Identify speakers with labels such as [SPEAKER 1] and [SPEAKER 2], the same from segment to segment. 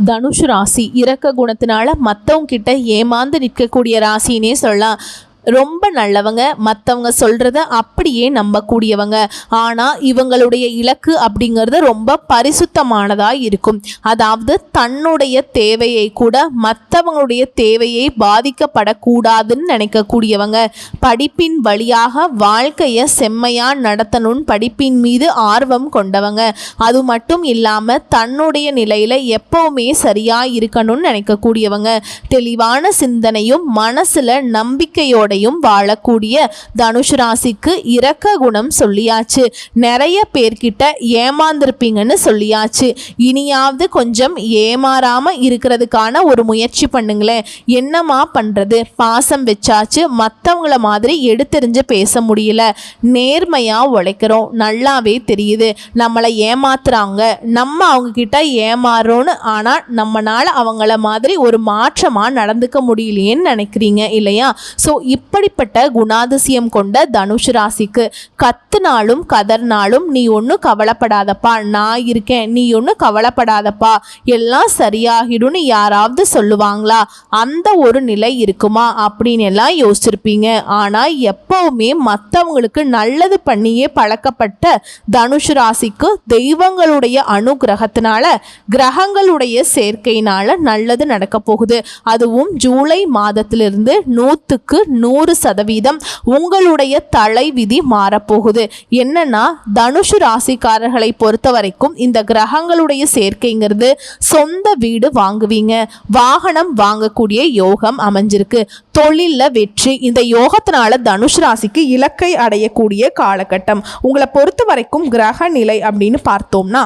[SPEAKER 1] தனுஷ் ராசி இரக்க குணத்தினால மற்றவங்க கிட்ட ஏமாந்து நிற்கக்கூடிய ராசினே சொல்லலாம். ரொம்ப நல்லவங்க, மற்றவங்க சொல்கிறத அப்படியே நம்பக்கூடியவங்க. ஆனால் இவங்களுடைய இலக்கு அப்படிங்கிறது ரொம்ப பரிசுத்தமானதாக இருக்கும். அதாவது தன்னுடைய தேவையை கூட மற்றவங்களுடைய தேவையை பாதிக்கப்படக்கூடாதுன்னு நினைக்கக்கூடியவங்க. படிப்பின் வழியாக வாழ்க்கையை செம்மையாக நடத்தணும்னு படிப்பின் மீது ஆர்வம் கொண்டவங்க. அது மட்டும் இல்லாமல் தன்னுடைய நிலையில் எப்போவுமே சரியாக இருக்கணும்னு நினைக்கக்கூடியவங்க. தெளிவான சிந்தனையும் மனசில் நம்பிக்கையோட வாழக்கூடிய தனுஷ் ராசிக்கு இரக்க குணம் சொல்லியாச்சு. நிறைய பேர்கிட்ட ஏமாந்திருப்பீங்கன்னு சொல்லியாச்சு. இனியாவது கொஞ்சம் ஏமாறாம இருக்கிறதுக்கான ஒரு முயற்சி பண்ணுங்களேன். என்னமா பண்றது, பாசம் வச்சாச்சு, மற்றவங்கள மாதிரி எடுத்தெறிஞ்சு பேச முடியல. நேர்மையா உழைக்கிறோம், நல்லாவே தெரியுது. நம்மளை ஏமாத்துறாங்க, நம்ம அவங்க கிட்ட ஏமாறோன்னு. ஆனா நம்மனால அவங்கள மாதிரி ஒரு மாற்றமா நடந்துக்க முடியலையேன்னு நினைக்கிறீங்க இல்லையா? ஸோ இப்படிப்பட்ட குணாதிசயம் கொண்ட தனுஷ் ராசிக்கு கத்துனாலும் கதர்னாலும் நீ ஒன்றும் கவலைப்படாதப்பா, நான் இருக்கேன், நீ ஒன்றும் கவலைப்படாதப்பா, எல்லாம் சரியாகிடும்னு யாராவது சொல்லுவாங்களா? அந்த ஒரு நிலை இருக்குமா அப்படின்னு எல்லாம் யோசிச்சிருப்பீங்க. ஆனால் எப்பவுமே மற்றவங்களுக்கு நல்லது பண்ணியே பழக்கப்பட்ட தனுஷ் ராசிக்கு தெய்வங்களுடைய அனுகிரகத்தினால, கிரகங்களுடைய சேர்க்கையினால நல்லது நடக்க போகுது. அதுவும் ஜூலை மாதத்திலிருந்து 100% உங்களுடைய தலைவிதி மாறப்போகுது. என்னன்னா தனுஷ் ராசிக்காரர்களை பொறுத்த வரைக்கும் இந்த கிரகங்களுடைய சேர்க்கைங்கிறது சொந்த வீடு வாங்குவீங்க, வாகனம் வாங்கக்கூடிய யோகம் அமைஞ்சிருக்கு. தொழில்ல வெற்றி. இந்த யோகத்தினால தனுஷ் ராசிக்கு இலக்கை அடையக்கூடிய காலகட்டம். உங்களை பொறுத்த வரைக்கும் கிரக நிலை அப்படின்னு பார்த்தோம்னா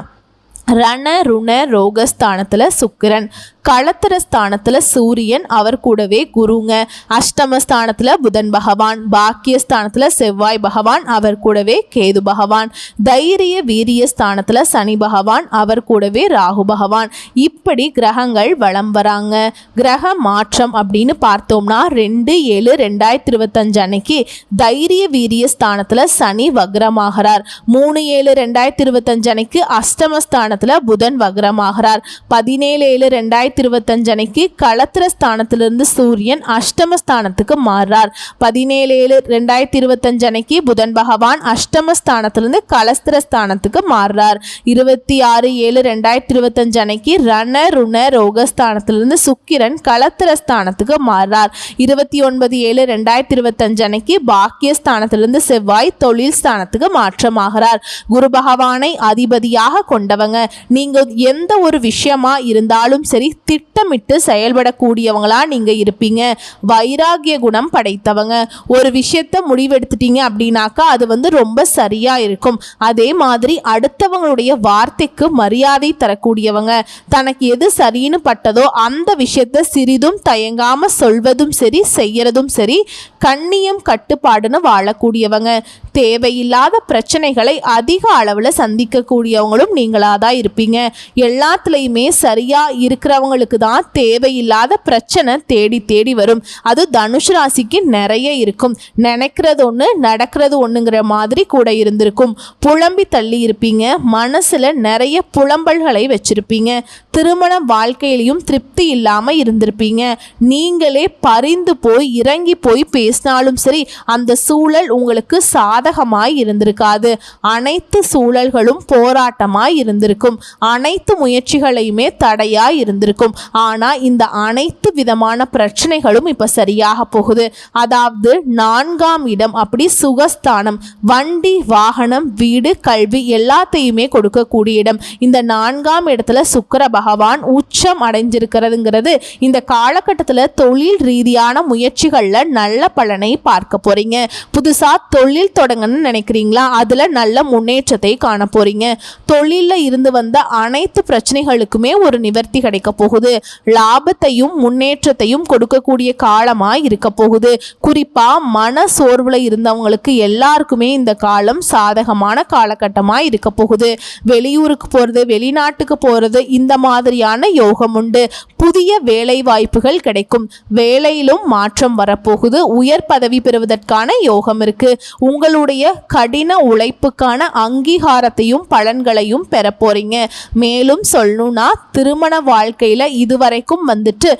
[SPEAKER 1] ரண ருண ரோகஸ்தானத்தில் சுக்கிரன், களத்திர ஸ்தானத்தில் சூரியன், அவர் கூடவே குருங்க. அஷ்டமஸ்தானத்தில் புதன் பகவான், பாக்கியஸ்தானத்தில் செவ்வாய் பகவான், அவர் கூடவே கேது பகவான், தைரிய வீரிய ஸ்தானத்தில் சனி பகவான், அவர் கூடவே ராகு பகவான். இப்படி கிரகங்கள் வலம் வராங்க. கிரக மாற்றம் அப்படின்னு பார்த்தோம்னா 2/7/2025 அன்னைக்கு தைரிய வீரிய ஸ்தானத்தில் சனி வக்ரமாகிறார். 3/7/2025 அன்னைக்கு அஷ்டமஸ்தானத்தில் புதன் வக்ரமாகிறார். 17/7/2025 அன்னைக்கு களத்திர ஸ்தானத்திலிருந்து சூரியன் அஷ்டமஸ்தானத்துக்கு மாறுறார். 17/7/2025 அன்னைக்கு புதன் பகவான் அஷ்டமஸ்தானத்திலிருந்து களஸ்திர ஸ்தானத்துக்கு மாறுறார். 26/7/2025 அன்னைக்கு ரண ருண ரோகஸ்தானத்திலிருந்து சுக்கிரன் களத்திர ஸ்தானத்துக்கு மாறுறார். 29/7/2025 அன்னைக்கு பாக்கியஸ்தானத்திலிருந்து செவ்வாய் தொழில் ஸ்தானத்துக்கு மாற்றமாகிறார். குரு பகவானை அதிபதியாக கொண்டவங்க. நீங்க எந்த ஒரு விஷயமா இருந்தாலும் சரி திட்டமிட்டு செயல்படக்கூடியவங்களா நீங்க இருப்பீங்க. வைராகிய குணம் படைத்தவங்க. ஒரு விஷயத்த முடிவெடுத்துட்டீங்க அப்படின்னாக்கா அது ரொம்ப சரியா இருக்கும். அதே மாதிரி அடுத்தவங்களுடைய வார்த்தைக்கு மரியாதை தரக்கூடியவங்க. தனக்கு எது சரின்னு பட்டதோ அந்த விஷயத்த சிறிதும் தயங்காம சொல்வதும் சரி செய்யறதும் சரி கண்ணியம் கட்டுப்பாடுன்னு வாழக்கூடியவங்க. தேவையில்லாத பிரச்சனைகளை அதிக அளவில் சந்திக்கக்கூடியவங்களும் நீங்களாதான் இருப்பீங்க. எல்லாத்துலேயுமே சரியா இருக்கிறவங்களுக்கு தான் தேவையில்லாத பிரச்சனை தேடி தேடி வரும். அது தனுஷ் ராசிக்கு நிறைய இருக்கும். நினைக்கிறது ஒன்று நடக்கிறது ஒன்றுங்கிற மாதிரி கூட இருந்திருக்கும். புலம்பி தள்ளி இருப்பீங்க. மனசுல நிறைய புலம்பல்களை வச்சிருப்பீங்க. திருமண வாழ்க்கையிலையும் திருப்தி இல்லாமல் இருந்திருப்பீங்க. நீங்களே பரிந்து போய் இறங்கி போய் பேசினாலும் சரி அந்த சூழல் உங்களுக்கு சாதகமாய் இருந்திருக்காது. அனைத்து சூழல்களும் போராட்டமாய் இருந்திருக்கும். அனைத்து முயற்சிகளையுமே தடையாய் இருந்திருக்கும். ஆனால் இந்த அனைத்து விதமான பிரச்சனைகளும் இப்போ சரியாக போகுது. அதாவது 4ஆம் இடம் அப்படி சுகஸ்தானம், வண்டி வாகனம் வீடு கல்வி எல்லாத்தையுமே கொடுக்கக்கூடிய இடம். இந்த 4ஆம் இடத்துல சுக்கிர பகவான் உச்சம் அடைஞ்சிருக்கிறதுங்கிறது இந்த காலகட்டத்தில் தொழில் ரீதியான முயற்சிகளில் நல்ல பலனை பார்க்க போறீங்க. புதுசா தொழில் தொடங்கணும்னு நினைக்கிறீங்களா? அதுல நல்ல முன்னேற்றத்தை காண போறீங்க. தொழிலில் இருந்து வந்த அனைத்து பிரச்சனைகளுக்குமே ஒரு நிவர்த்தி கிடைக்க போகுது. லாபத்தையும் முன்னேற்றத்தையும் கொடுக்கக்கூடிய காலமாக இருக்க போகுது. குறிப்பா மன சோர்வுல இருந்தவங்களுக்கு எல்லாருக்குமே இந்த காலம் சாதகமான காலகட்டமாக இருக்க போகுது. வெளியூருக்கு போறது வெளிநாட்டுக்கு போறது இந்த மாதிரியான யோகம் உண்டு. புதிய வேலை வாய்ப்புகள் கிடைக்கும். வேலையிலும் மாற்றம் வரப்போகுது. உயர் பதவி பெறுவதற்கான யோகம் இருக்கு. உங்களுடைய உங்களுடைய கடின உழைப்புக்கான அங்கீகாரத்தையும் பலன்களையும் பெற போறீங்க. மேலும் சொல்லணும்னா திருமண வாழ்க்கையில இதுவரைக்கும் வந்துட்டு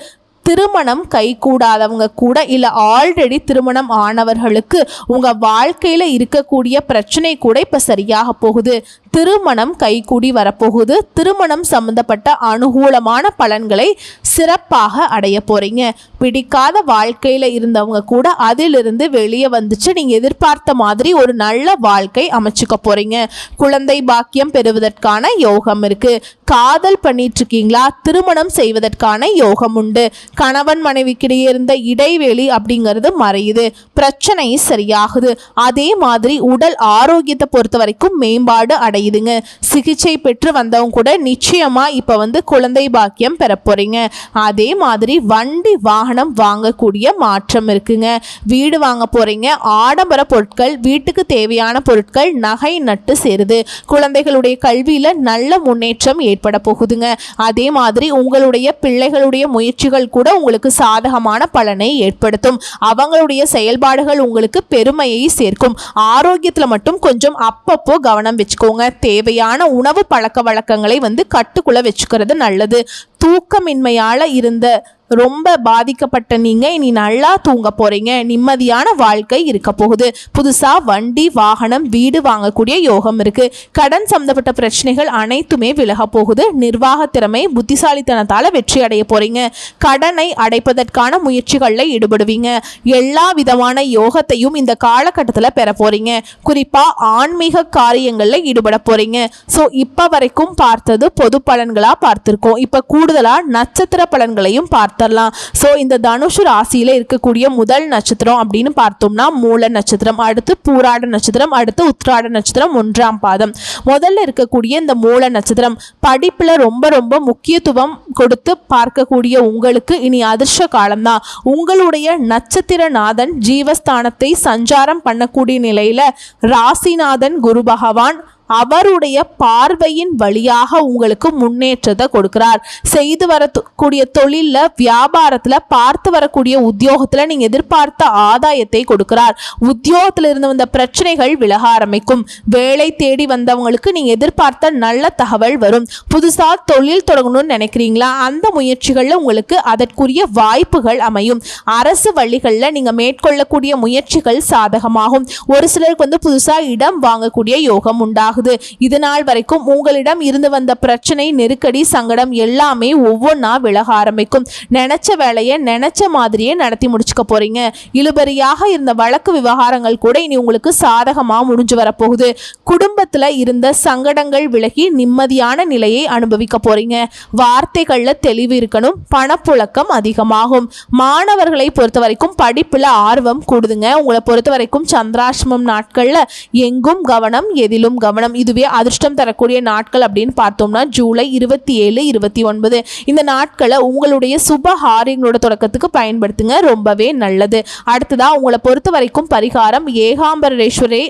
[SPEAKER 1] திருமணம் கைகூடாதவங்க கூட இல்லை ஆல்ரெடி திருமணம் ஆனவர்களுக்கு உங்கள் வாழ்க்கையில் இருக்கக்கூடிய பிரச்சனை கூட இப்போ சரியாக போகுது. திருமணம் கைகூடி வரப்போகுது. திருமணம் சம்பந்தப்பட்ட அனுகூலமான பலன்களை சிறப்பாக அடைய போகிறீங்க. பிடிக்காத வாழ்க்கையில் இருந்தவங்க கூட அதிலிருந்து வெளியே வந்துச்சு நீங்கள் எதிர்பார்த்த மாதிரி ஒரு நல்ல வாழ்க்கை அமைச்சுக்க போகிறீங்க. குழந்தை பாக்கியம் பெறுவதற்கான யோகம் இருக்குது. காதல் பண்ணிட்டு இருக்கீங்களா? திருமணம் செய்வதற்கான யோகம் உண்டு. கணவன் மனைவிக்கிடையே இருந்த இடைவெளி அப்படிங்கிறது மறையுது. பிரச்சனை சரியாகுது. அதே மாதிரி உடல் ஆரோக்கியத்தை பொறுத்த வரைக்கும் மேம்பாடு அடையுதுங்க. சிகிச்சை பெற்று வந்தவங்க கூட நிச்சயமா இப்ப குழந்தை பாக்கியம் பெற போறீங்க. அதே மாதிரி வண்டி வாகனம் வாங்கக்கூடிய மாற்றம் இருக்குங்க. வீடு வாங்க போறீங்க. ஆடம்பர பொருட்கள், வீட்டுக்கு தேவையான பொருட்கள், நகை நட்டு சேருது. குழந்தைகளுடைய கல்வியில நல்ல முன்னேற்றம் ஏற்பட போகுதுங்க. அதே மாதிரி உங்களுடைய பிள்ளைகளுடைய முயற்சிகள் கூட உங்களுக்கு சாதகமான பலனை ஏற்படுத்தும். அவங்களுடைய செயல்பாடுகள் உங்களுக்கு பெருமையை சேர்க்கும். ஆரோக்கியத்தில் மட்டும் கொஞ்சம் அப்பப்போ கவனம் வச்சுக்கோங்க. தேவையான உணவு பழக்க வழக்கங்களை கட்டுக்குள்ள வச்சுக்கிறது நல்லது. தூக்கமின்மையால இருந்த ரொம்ப பாதிக்கப்பட்ட நீங்க இனி நல்லா தூங்க போறீங்க. நிம்மதியான வாழ்க்கை இருக்க போகுது. புதுசா வண்டி வாகனம் வீடு வாங்கக்கூடிய யோகம் இருக்கு. கடன் சம்பந்தப்பட்ட பிரச்சனைகள் அனைத்துமே விலக போகுது. நிர்வாக திறமை புத்திசாலித்தனத்தால வெற்றி அடைய போறீங்க. கடனை அடைப்பதற்கான முயற்சிகளில் ஈடுபடுவீங்க. எல்லா விதமான யோகத்தையும் இந்த காலகட்டத்தில் பெற போறீங்க. குறிப்பா ஆன்மீக காரியங்களில் ஈடுபட போறீங்க. ஸோ இப்ப வரைக்கும் பார்த்தது பொது பலன்களா பார்த்திருக்கோம். இப்ப கூடுதலா நட்சத்திர பலன்களையும் பார்த்து தரலாம். சோ இந்த தனுஷு ராசியில இருக்கக்கூடிய முதல் நட்சத்திரம் அப்படின்னு பார்த்தோம்னா மூல நட்சத்திரம், அடுத்து பூராட நட்சத்திரம், அடுத்து உத்திராட நட்சத்திரம் 1ஆம் பாதம். முதல்ல இருக்கக்கூடிய இந்த மூல நட்சத்திரம் படிப்புல ரொம்ப ரொம்ப முக்கியத்துவம் கொடுத்து பார்க்கக்கூடிய உங்களுக்கு இனி அதிர்ஷ்ட காலம்தான். உங்களுடைய நட்சத்திரநாதன் ஜீவஸ்தானத்தை சஞ்சாரம் பண்ணக்கூடிய நிலையில ராசிநாதன் குரு பகவான் அவருடைய பார்வையின் வழியாக உங்களுக்கு முன்னேற்றத்தை கொடுக்கிறார். செய்து வரக்கூடிய தொழில்ல, வியாபாரத்துல, பார்த்து வரக்கூடிய உத்தியோகத்துல நீங்க எதிர்பார்த்த ஆதாயத்தை கொடுக்கிறார். உத்தியோகத்துல இருந்து வந்த பிரச்சனைகள் விலக ஆரம்பிக்கும். வேலை தேடி வந்தவங்களுக்கு நீங்க எதிர்பார்த்த நல்ல தகவல் வரும். புதுசா தொழில் தொடங்கணும்னு நினைக்கிறீங்களா? அந்த முயற்சிகள்ல உங்களுக்கு அதற்குரிய வாய்ப்புகள் அமையும். அரசு வழிகளில் நீங்க மேற்கொள்ளக்கூடிய முயற்சிகள் சாதகமாகும். ஒரு சிலருக்கு புதுசா இடம் வாங்கக்கூடிய யோகம் உண்டாகும். இது நாள் வரைக்கும் உங்களிடம் இருந்து வந்த பிரச்சனை, நெருக்கடி, சங்கடம் எல்லாமே ஒவ்வொன்றா விலக ஆரம்பிக்கும். நினைச்ச வேலையை நினைச்ச மாதிரியே நடத்தி முடிச்சுக்க போறீங்க. இழுபறியாக இருந்த வழக்கு விவகாரங்கள் கூட இனி உங்களுக்கு சாதகமா முடிஞ்சு வரப்போகுது. குடும்பத்துல இருந்த சங்கடங்கள் விலகி நிம்மதியான நிலையை அனுபவிக்க போறீங்க. வார்த்தைகள்ல தெளிவு இருக்கணும். பணப்புழக்கம் அதிகமாகும். மாணவர்களை பொறுத்த வரைக்கும் படிப்புல ஆர்வம் கூடுதுங்க. உங்களை பொறுத்த வரைக்கும் சந்திராஷ்டமம் நாட்கள்ல எங்கும் கவனம், எதிலும் கவனம். இதுவே அதிர்ஷ்டம் தரக்கூடிய நாட்கள் அப்படின்னு பார்த்தோம்னா ஜூலை 27, 29 இந்த நாட்களை உங்களுடைய சுப ஹாரியங்களோட தொடக்கத்துக்கு பயன்படுத்துங்க. ரொம்பவே நல்லது. அடுத்ததா உங்களை பொறுத்த வரைக்கும் பரிகாரம் ஏகாம்பரேஸ்வரை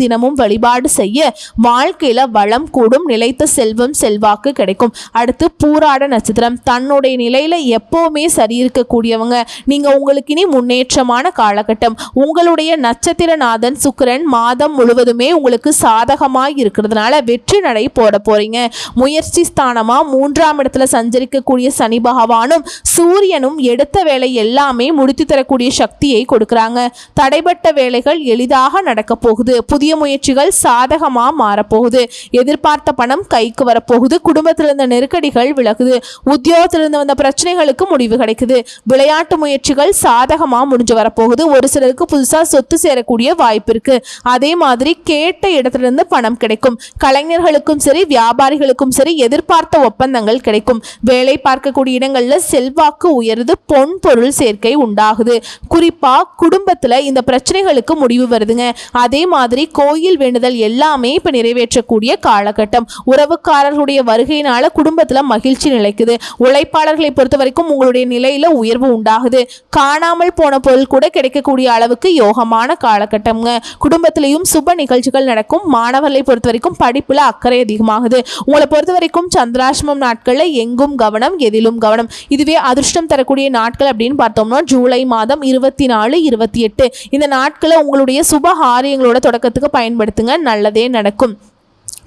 [SPEAKER 1] தினமும் வழிபாடு செய்ய வாழ்க்கையில வளம் கூடும். நிலைத்த செல்வம், செல்வாக்கு கிடைக்கும். அடுத்து பூராட நட்சத்திரம் தன்னுடைய நிலையில எப்பவுமே சரி இருக்கக்கூடியவங்க. நீங்க உங்களுக்கு இனி முன்னேற்றமான காலகட்டம். உங்களுடைய நட்சத்திரநாதன் சுக்கிரன் மாதம் முழுவதுமே உங்களுக்கு சாதகமாய் இருக்கிறதுனால வெற்றி நடை போட போறீங்க. முயற்சி ஸ்தானமா 3ஆம் இடத்துல சஞ்சரிக்கக்கூடிய சனி பகவானும் சூரியனும் எடுத்த வேலை எல்லாமே முடித்து தரக்கூடிய சக்தியை கொடுக்கறாங்க. தடைப்பட்ட வேலைகள் எளிதாக நடக்க போகுது. புதிய முயற்சிகள் சாதகமா மாறப்போகுது. எதிர்பார்த்த பணம் கைக்கு வரப்போகுது. குடும்பத்தில் இருந்த நெருக்கடிகள் விலகுது. உத்தியோகத்திலிருந்து வந்த பிரச்சனைகளுக்கு முடிவு கிடைக்குது. விளையாட்டு முயற்சிகள் சாதகமா முடிஞ்சு வரப்போகுது. ஒரு சிலருக்கு புதுசா சொத்து சேரக்கூடிய வாய்ப்பு இருக்கு. அதே மாதிரி கேட்ட இடத்துல இருந்து பணம் கிடைக்கும். கலைஞர்களுக்கும் சரி, வியாபாரிகளுக்கும் சரி எதிர்பார்த்த ஒப்பந்தங்கள் கிடைக்கும். வேலை பார்க்கக்கூடிய இடங்கள்ல செல்வாக்கு உயருது. பொன் பொருள் சேர்க்கை உண்டாகுது. குறிப்பா குடும்பத்துல இந்த பிரச்சனைகளுக்கு முடிவு வருதுங்க. அதே மாதிரி கோயில் வேண்டுதல் எல்லாமே இப்ப நிறைவேற்றக்கூடிய காலகட்டம். உறவுக்காரர்களுடைய வருகையினால குடும்பத்துல மகிழ்ச்சி நிலைக்குது. உழைப்பாளர்களை பொறுத்த வரைக்கும் உங்களுடைய நிலையில உயர்வு உண்டாகுது. காணாமல் போன பொருள் கூட கிடைக்கக்கூடிய அளவுக்கு யோகமான காலகட்டம்ங்க. குடும்பத்திலையும் சுப நிகழ்ச்சிகள் நடக்கும். மாணவர்களை பொறுத்த பொறுத்த வரைக்கும் படிப்புல அக்கறை அதிகமாகுது. உங்களை பொறுத்த வரைக்கும் சந்திராஷ்டமம் நாட்கள்ல எங்கும் கவனம், எதிலும் கவனம். இதுவே அதிர்ஷ்டம் தரக்கூடிய நாட்கள் அப்படின்னு பார்த்தோம்னா ஜூலை மாதம் 24, 28 இந்த நாட்களை உங்களுடைய சுப காரியங்களோட தொடக்கத்துக்கு பயன்படுத்துங்க. நல்லதே நடக்கும்.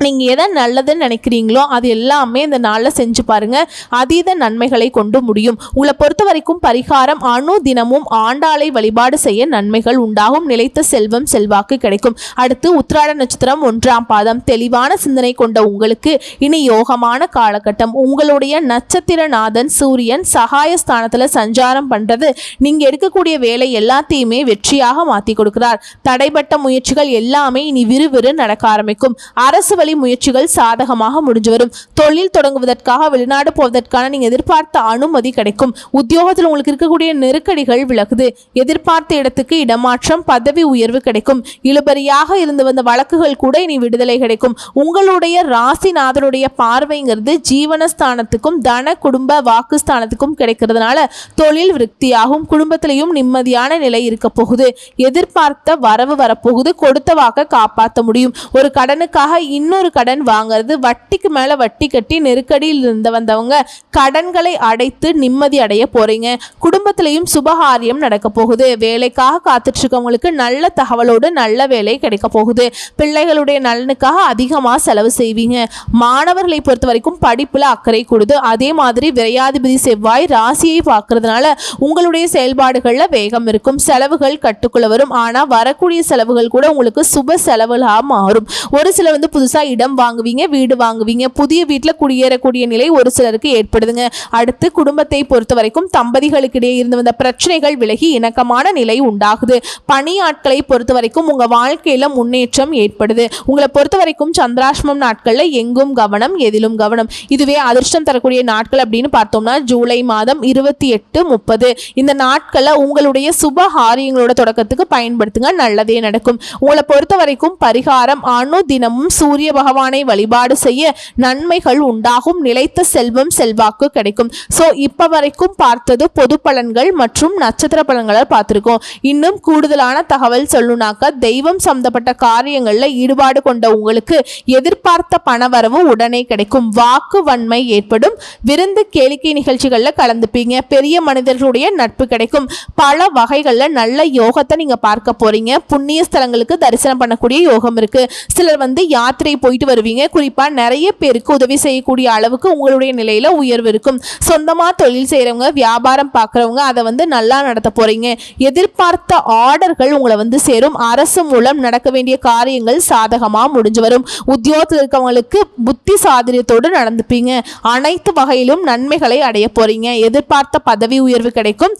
[SPEAKER 1] நீங்கள் எதை நல்லதுன்னு நினைக்கிறீங்களோ அது எல்லாமே இந்த நாளில் செஞ்சு பாருங்கள். அதீத நன்மைகளை கொண்டு முடியும். உங்களை பொறுத்த வரைக்கும் பரிகாரம் தினமும் ஆண்டாளை வழிபாடு செய்ய நன்மைகள் உண்டாகும். நிலைத்த செல்வம் செல்வாக்கு கிடைக்கும். அடுத்து உத்திராட நட்சத்திரம் 1ஆம் பாதம். தெளிவான சிந்தனை கொண்ட உங்களுக்கு இனி யோகமான காலகட்டம். உங்களுடைய நட்சத்திரநாதன் சூரியன் சகாயஸ்தானத்தில் சஞ்சாரம் பண்ணுறது நீங்கள் எடுக்கக்கூடிய வேலை எல்லாத்தையுமே வெற்றியாக மாற்றி கொடுக்கிறார். தடைப்பட்ட முயற்சிகள் எல்லாமே இனி விறுவிறு நடக்க ஆரம்பிக்கும். அரசு வழி முயற்சிகள் சாதகமாக முடிஞ்சு வரும். தொழில் தொடங்குவதற்காக வெளிநாடு போவதற்கான நீங்க எதிர்பார்த்த அனுமதி கிடைக்கும். உத்தியோகத்தில் உங்களுக்கு இருக்கக்கூடிய நெருக்கடிகள் விலகுது. எதிர்பார்த்த இடத்துக்கு இடமாற்றம், பதவி உயர்வு கிடைக்கும். இழுபறியாக இருந்து வந்த வழக்குகள் கூட இனி விடுதலை கிடைக்கும். உங்களுடைய ராசிநாதனுடைய பார்வைங்கிறது ஜீவனஸ்தானத்துக்கும் தன குடும்ப வாக்குஸ்தானத்துக்கும் கிடைக்கிறதுனால தொழில் விருத்தியாகும். குடும்பத்திலையும் நிம்மதியான நிலை இருக்க போகுது. எதிர்பார்த்த வரவு வரப்போகுது. கொடுத்த வாக்க காப்பாற்ற முடியும். ஒரு கடனுக்காக இன்னொரு கடன் வாங்குறது, வட்டிக்கு மேல வட்டி கட்டி நெருக்கடியில் இருந்து வந்தவங்க கடன்களை அடைத்து நிம்மதி அடைய போறீங்க. குடும்பத்திலையும் சுபகாரியம் நடக்க போகுது. வேலைக்காக காத்துட்டு இருக்கவங்களுக்கு நல்ல தகவலோடு நல்ல வேலை கிடைக்க போகுது. பிள்ளைகளுடைய நலனுக்காக அதிகமா செலவு செய்வீங்க. மாணவர்களை பொறுத்த வரைக்கும் படிப்புல அக்கறை கொடுத்து, அதே மாதிரி விரையாதிபதி செவ்வாய் ராசியை பார்க்கறதுனால உங்களுடைய செயல்பாடுகள்ல வேகம் இருக்கும். செலவுகள் கட்டுக்குள்ள வரும். ஆனா வரக்கூடிய செலவுகள் கூட உங்களுக்கு சுப செலவுகளா மாறும். ஒரு சில புதுசா இடம் வாங்குவீங்க, வீடு வாங்குவீங்க. புதிய வீட்டில் குடியேறக்கூடிய நிலை ஒரு சிலருக்கு ஏற்படுதுங்க. அடுத்து குடும்பத்தை பொறுத்த வரைக்கும் தம்பதிகளுக்கிடையே இருந்து வந்த பிரச்சனைகள் விலகி இணக்கமான நிலை உண்டாகுது. பணியாட்களை பொறுத்த வரைக்கும் உங்க வாழ்க்கையில முன்னேற்றம் ஏற்படுது. உங்களை பொறுத்த வரைக்கும் சந்திராஷ்டமம் நாட்கள்ல எங்கும் கவனம், எதிலும் கவனம். இதுவே அதிர்ஷ்டம் தரக்கூடிய நாட்கள் அப்படின்னு பார்த்தோம்னா ஜூலை மாதம் 28, 30 இந்த நாட்களை உங்களுடைய சுப காரியங்களோட தொடக்கத்துக்கு பயன்படுத்துங்க. நல்லதே நடக்கும். உங்களை பொறுத்த வரைக்கும் பரிகாரம் தினமும் சூரிய பகவானை வழிபாடு செய்ய நன்மைகள் உண்டாகும். நிலைத்த செல்வம் செல்வாக்கு கிடைக்கும். சோ இப்ப வரைக்கும் பார்த்தது பொது பலன்கள் மற்றும் நட்சத்திர பலன்களை பார்த்திருக்கோம். இன்னும் கூடுதலான தகவல் சொல்லுனாக்க தெய்வம் சம்பந்தப்பட்ட காரியங்கள்ல ஈடுபாடு கொண்ட உங்களுக்கு எதிர்பார்த்த பணவரவு உடனே கிடைக்கும். வாக்கு வன்மை ஏற்படும். விருந்து கேளிக்கை நிகழ்ச்சிகள்ல கலந்துப்பீங்க. பெரிய மனிதர்களுடைய நட்பு கிடைக்கும். பல வகைகள்ல நல்ல யோகத்தை நீங்க பார்க்க போறீங்க. புண்ணிய ஸ்தலங்களுக்கு தரிசனம் பண்ணக்கூடிய யோகம் இருக்கு. சிலர் யாத்திரை போயிட்டு வருவீங்க. குறிப்பா நிறைய பேருக்கு உதவி செய்யக்கூடிய அளவுக்கு உங்களுடைய நிலையில உயர்வு இருக்கும். சொந்தமா தொழில் செய்யறவங்க, வியாபாரம் பார்க்கறவங்க அதை நல்லா நடத்த போறீங்க. எதிர்பார்த்த ஆர்டர்கள் உங்களை சேரும். அரசு மூலம் நடக்க வேண்டிய காரியங்கள் சாதகமா முடிஞ்சு வரும். உத்தியோகத்தில் இருக்கவங்களுக்கு புத்தி சாதுரியத்தோடு நடந்துப்பீங்க. அனைத்து வகையிலும் நன்மைகளை அடைய போறீங்க. எதிர்பார்த்த பதவி உயர்வு கிடைக்கும்.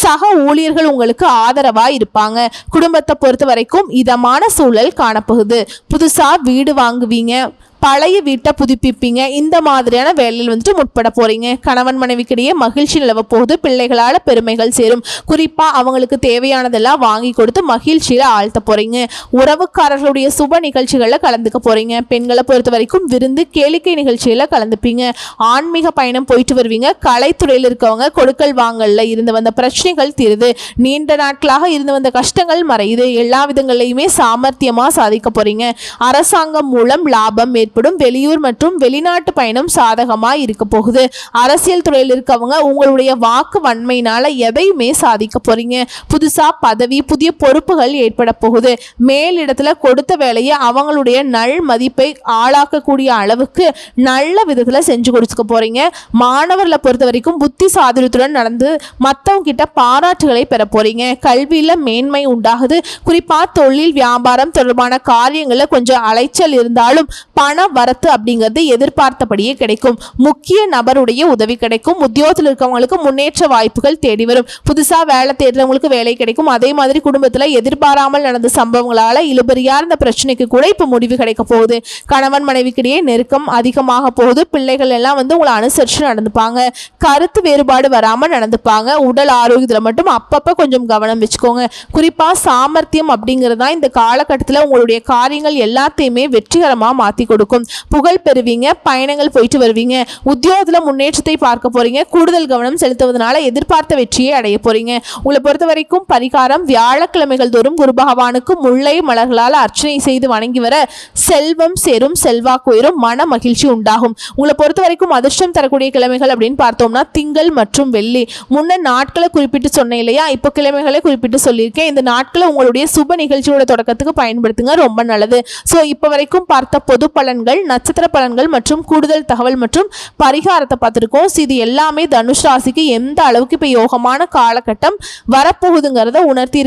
[SPEAKER 1] சக ஊழியர்கள் உங்களுக்கு ஆதரவா இருப்பாங்க. குடும்பத்தை பொறுத்த வரைக்கும் இதமான சூழல் காணப்போகுது. புதுசா வீடு வாங்குவீங்க, பழைய வீட்டை புதுப்பிப்பீங்க. இந்த மாதிரியான வேலையில் முற்பட போறீங்க. கணவன் மனைவிக்கிடையே மகிழ்ச்சி நிலவ போகுது. பிள்ளைகளால பெருமைகள் சேரும். குறிப்பா அவங்களுக்கு தேவையானதெல்லாம் வாங்கி கொடுத்து மகிழ்ச்சியில ஆழ்த்த போறீங்க. உறவுக்காரர்களுடைய சுப நிகழ்ச்சிகள்ல கலந்துக்க போறீங்க. பெண்களை பொறுத்த வரைக்கும் விருந்து கேளிக்கை நிகழ்ச்சியில கலந்துப்பீங்க. ஆன்மீக பயணம் போயிட்டு வருவீங்க. கலைத்துறையில் இருக்கவங்க கொடுக்கல் வாங்கல்ல இருந்து வந்த பிரச்சனைகள் தீருது. நீண்ட நாட்களாக இருந்து வந்த கஷ்டங்கள் மறையுது. எல்லா விதங்களையுமே சாமர்த்தியமா சாதிக்க போறீங்க. அரசாங்கம் மூலம் லாபம் வெளியூர் மற்றும் வெளிநாட்டு பயணம் சாதகமா இருக்க போகுது. அரசியல் துறையில் இருக்கவங்க உங்களுடைய வாக்கு வன்மையினால எதையுமே சாதிக்க போறீங்க. புதுசா பதவி, புதிய பொறுப்புகள் ஏற்பட போகுது. மேலிடத்துல கொடுத்த வேலையை அவங்களுடைய நல் மதிப்பை ஆளாக்கக்கூடிய அளவுக்கு நல்ல விதத்துல செஞ்சு கொடுத்துக்க போறீங்க. மாணவர்களை பொறுத்த வரைக்கும் புத்தி சாதுரியத்துடன் நடந்து மற்றவங்க கிட்ட பாராட்டுகளை பெற போறீங்க. கல்வியில மேன்மை உண்டாகுது. குறிப்பா தொழில் வியாபாரம் தொடர்பான காரியங்கள்ல கொஞ்சம் அலைச்சல் இருந்தாலும் பண வரத்து அப்படிங்கிறது எதிர்பார்த்தபடியே கிடைக்கும். முக்கிய நபருடைய உதவி கிடைக்கும். உத்தியோகத்தில் இருக்கவங்களுக்கு முன்னேற்ற வாய்ப்புகள் தேடி வரும். புதுசா வேலை தேடுறவங்களுக்கு வேலை கிடைக்கும். அதே மாதிரி குடும்பத்துல எதிர்பாராமல் நடந்த சம்பவங்களால இழுபறியா இருந்த பிரச்சனைக்கு கூட இப்ப முடிவு கிடைக்க போகுது. கணவன் மனைவிக்கிடையே நெருக்கம் அதிகமாக போகுது. பிள்ளைகள் எல்லாம் உங்களை அனுசரிச்சு நடந்துப்பாங்க. கருத்து வேறுபாடு வராம நடந்துப்பாங்க. உடல் ஆரோக்கியத்துல மட்டும் அப்பப்ப கொஞ்சம் கவனம் வச்சுக்கோங்க. குறிப்பா சாமர்த்தியம் அப்படிங்கிறதா இந்த காலகட்டத்தில் உங்களுடைய காரியங்கள் எல்லாத்தையுமே வெற்றிகரமா மாத்தி கொடுக்கும். கொடுக்கும். புகழ் பெறுவீங்க, பயணங்கள் போயிட்டு வருவீங்க, உத்தியோகத்துல முன்னேற்றத்தை பார்க்க போறீங்க. கூடுதல் கவனம் செலுத்துவதனால எதிர்பார்த்த வெற்றியை அடைய போறீங்க. உங்களை பொறுத்த வரைக்கும் பரிகாரம் வியாழக்கிழமைகள் தோறும் குரு பகவானுக்கு முல்லை மலர்களால் அர்ச்சனை செய்து வணங்கி வர செல்வம் சேரும், செல்வாக்கு உயரும், மன மகிழ்ச்சி உண்டாகும். உங்களை பொறுத்த வரைக்கும் அதிர்ஷ்டம் தரக்கூடிய கிழமைகள் அப்படின்னு பார்த்தோம்னா திங்கள் மற்றும் வெள்ளி. முன்ன நாட்களை குறிப்பிட்டு சொன்னேன் இல்லையா, இப்போ கிழமைகளை குறிப்பிட்டு சொல்லியிருக்கேன். இந்த நாட்களை உங்களுடைய சுப நிகழ்ச்சியோட தொடக்கத்துக்கு பயன்படுத்துங்க, ரொம்ப நல்லது. ஸோ இப்போ வரைக்கும் பார்த்த பொது பலன்கள், நட்சத்திர பலன்கள் மற்றும் கூடுதல் தகவல் மற்றும் பரிகாரத்தை பார்த்துருக்கோம். இது எல்லாமே தனுஷ் ராசிக்கு எந்த அளவுக்கு இப்போ யோகமான காலகட்டம் வரப்போகுதுங்கிறத உணர்த்தி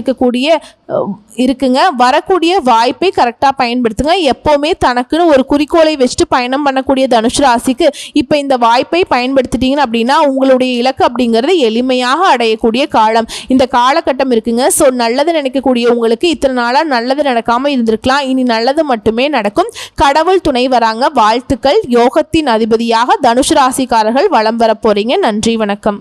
[SPEAKER 1] இருக்குங்க. வரக்கூடிய வாய்ப்பை கரெக்டாக பயன்படுத்துங்க. எப்போவுமே தனக்குன்னு ஒரு குறிக்கோளை வச்சுட்டு பயணம் பண்ணக்கூடிய தனுஷ் ராசிக்கு இப்போ இந்த வாய்ப்பை பயன்படுத்திட்டீங்க அப்படின்னா உங்களுடைய இலக்கு அப்படிங்கிறது எளிமையாக அடையக்கூடிய காலம் இந்த காலகட்டம் இருக்குங்க. ஸோ நல்லது நினைக்கக்கூடிய உங்களுக்கு இத்தனை நாளாக நல்லது நடக்காமல் இருந்திருக்கலாம், இனி நல்லது மட்டுமே நடக்கும். கடவுள் துணை வராங்க. வாழ்த்துக்கள். யோகத்தின் அதிபதியாக தனுஷ் ராசிக்காரர்கள் வலம் வர போறீங்க. நன்றி, வணக்கம்.